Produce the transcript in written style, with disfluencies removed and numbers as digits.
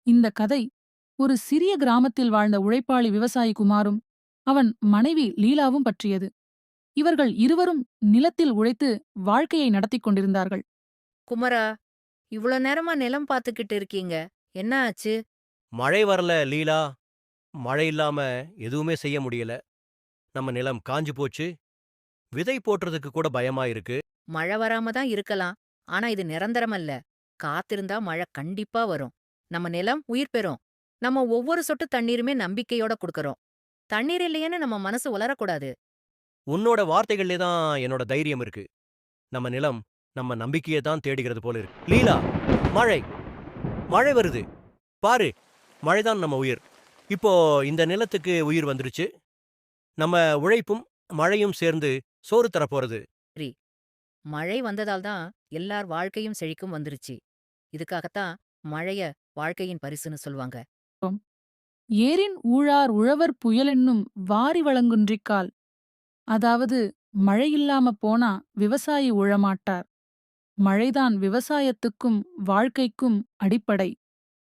இந்த கதை ஒரு சிறிய கிராமத்தில் வாழ்ந்த உழைப்பாளி விவசாயி குமாரும் அவன் மனைவி லீலாவும் பற்றியது. இவர்கள் இருவரும் நிலத்தில் உழைத்து வாழ்க்கையை நடத்திக் கொண்டிருந்தார்கள். குமரா, இவ்ளோ நேரமா நிலம் பாத்துக்கிட்டு இருக்கீங்க. என்ன ஆச்சு? மழை வரல லீலா. மழை இல்லாம எதுவுமே செய்ய முடியல. நம்ம நிலம் காஞ்சு போச்சு. விதை போடுறதுக்கு கூட பயமா இருக்கு. மழை வராம தான் இருக்கலாம். ஆனா இது நிரந்தரமல்ல. காத்திருந்தா மழை கண்டிப்பா வரும். நம்ம நிலம் உயிர் பெறும். நம்ம ஒவ்வொரு சொட்டு தண்ணீருமே நம்பிக்கையோட குடுக்கறோம். தண்ணீர் இல்லையேன்னு நம்ம மனசு உலரக்கூடாது. உன்னோட வார்த்தைகள்லே தான் என்னோட தைரியம் இருக்கு. நம்ம நிலம் நம்ம நம்பிக்கைய தான் தேடுகிறது போல இருக்கு. லீலா, மழை மழை வருது. பாரு, மழைதான் நம்ம உயிர். இப்போ இந்த நிலத்துக்கு உயிர் வந்துருச்சு. நம்ம உழைப்பும் மழையும் சேர்ந்து சோறு தரப்போறது. சரி, மழை வந்ததால் தான் எல்லார் வாழ்க்கையும் செழிக்கும் வந்துருச்சு. இதுக்காகத்தான் மழைய வாழ்க்கையின் பரிசுன்னு சொல்வாங்க. ஏரின் ஊழார் உழவர் புயலென்னும் வாரி வழங்குன்றிக்கால். அதாவது மழையில்லாம போனா விவசாயி உழமாட்டார். மழைதான் விவசாயத்துக்கும் வாழ்க்கைக்கும் அடிப்படை.